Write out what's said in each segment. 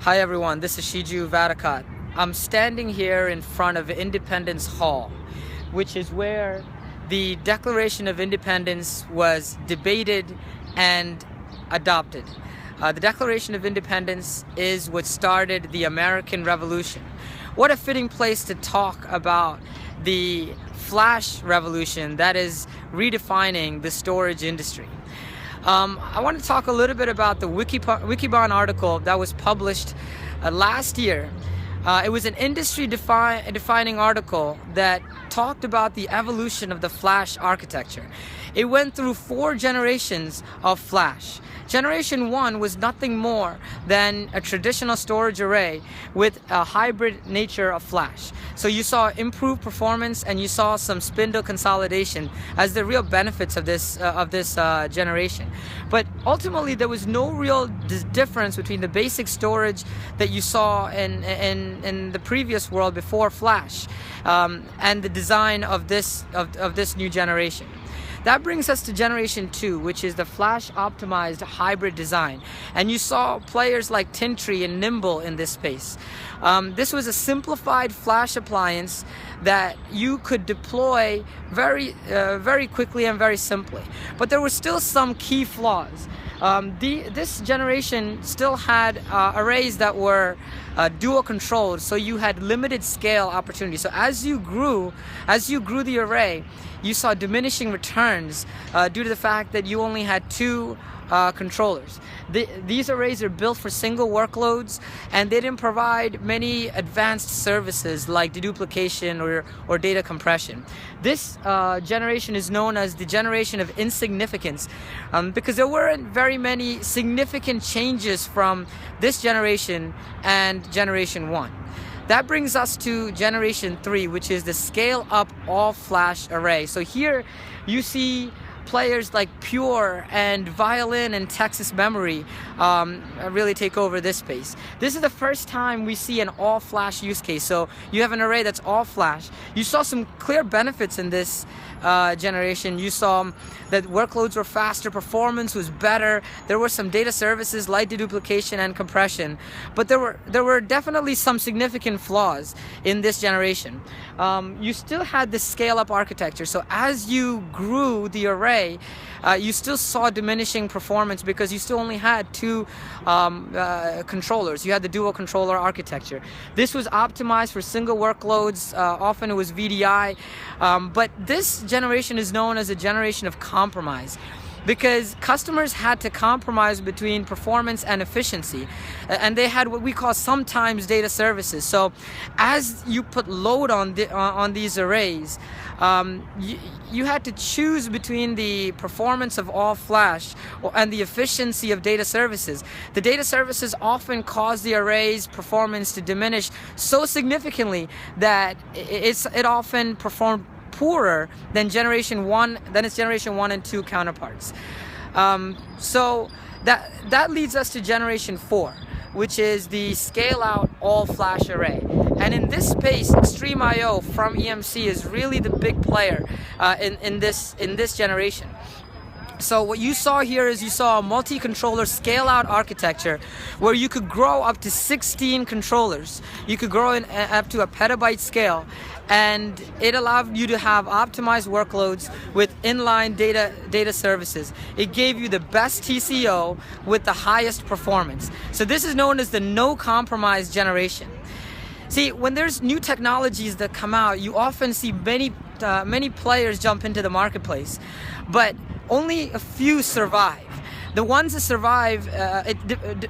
Hi everyone, this is Shiju Vadakot. I'm standing here in front of Independence Hall, which is where the Declaration of Independence was debated and adopted. The Declaration of Independence is what started the American Revolution. What a fitting place to talk about the flash revolution that is redefining the storage industry. I want to talk a little bit about the Wikibon article that was published last year. It was an industry-defining article that talked about the evolution of the flash architecture. It went through 4 generations of flash. Generation 1 was nothing more than a traditional storage array with a hybrid nature of flash. So you saw improved performance and you saw some spindle consolidation as the real benefits of this generation. But ultimately there was no real difference between the basic storage that you saw in the previous world before flash and the design of this new generation. That brings us to Generation 2, which is the flash-optimized hybrid design. And you saw players like Tintri and Nimble in this space. This was a simplified flash appliance that you could deploy very quickly and very simply. But there were still some key flaws. This generation still had arrays that were dual controlled, so you had limited scale opportunity. So as you grew the array, you saw diminishing returns due to the fact that you only had 2 controllers. These arrays are built for single workloads, and they didn't provide many advanced services like deduplication or data compression. This generation is known as the generation of insignificance because there weren't very many significant changes from this generation and Generation 1. That brings us to Generation 3, which is the scale-up all-flash array. So here you see players like Pure and Violin and Texas Memory really take over this space. This is the first time we see an all-flash use case. So you have an array that's all-flash. You saw some clear benefits in this generation. You saw that workloads were faster, performance was better. There were some data services like deduplication and compression, but there were definitely some significant flaws in this generation. You still had this scale-up architecture. So as you grew the array, you still saw diminishing performance because you still only had 2 controllers. You had the dual controller architecture. This was optimized for single workloads. Often it was VDI, but this generation is known as a generation of compromise, because customers had to compromise between performance and efficiency, and they had what we call sometimes data services. So as you put load on these arrays, you had to choose between the performance of all flash and the efficiency of data services. The data services often cause the array's performance to diminish so significantly that it often performed poorer than its Generation 1 and 2 counterparts. So that leads us to Generation 4, which is the scale-out all-flash array. And in this space, XtremIO from EMC is really the big player in this generation. So what you saw here is you saw a multi-controller scale-out architecture where you could grow up to 16 controllers. You could grow up to a petabyte scale, and it allowed you to have optimized workloads with inline data services. It gave you the best TCO with the highest performance. So this is known as the no-compromise generation. See, when there's new technologies that come out, you often see many players jump into the marketplace, but only a few survive. The ones that survive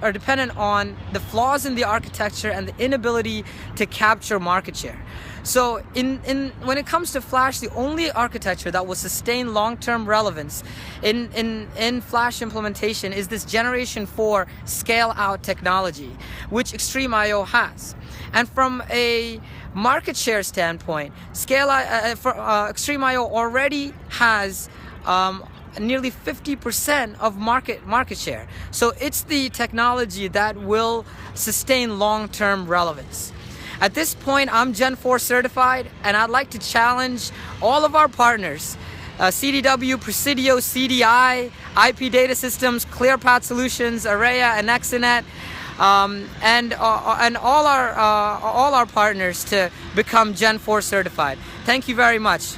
are dependent on the flaws in the architecture and the inability to capture market share. So when it comes to flash, the only architecture that will sustain long-term relevance in flash implementation is this Generation 4 scale-out technology, which XtremIO has. And from a market share standpoint, XtremIO already has nearly 50% of market share. So it's the technology that will sustain long-term relevance. At this point, I'm Gen 4 certified, and I'd like to challenge all of our partners, CDW, Presidio, CDI, IP Data Systems, ClearPath Solutions, Araya, and Exanet, and all our partners to become Gen 4 certified. Thank you very much.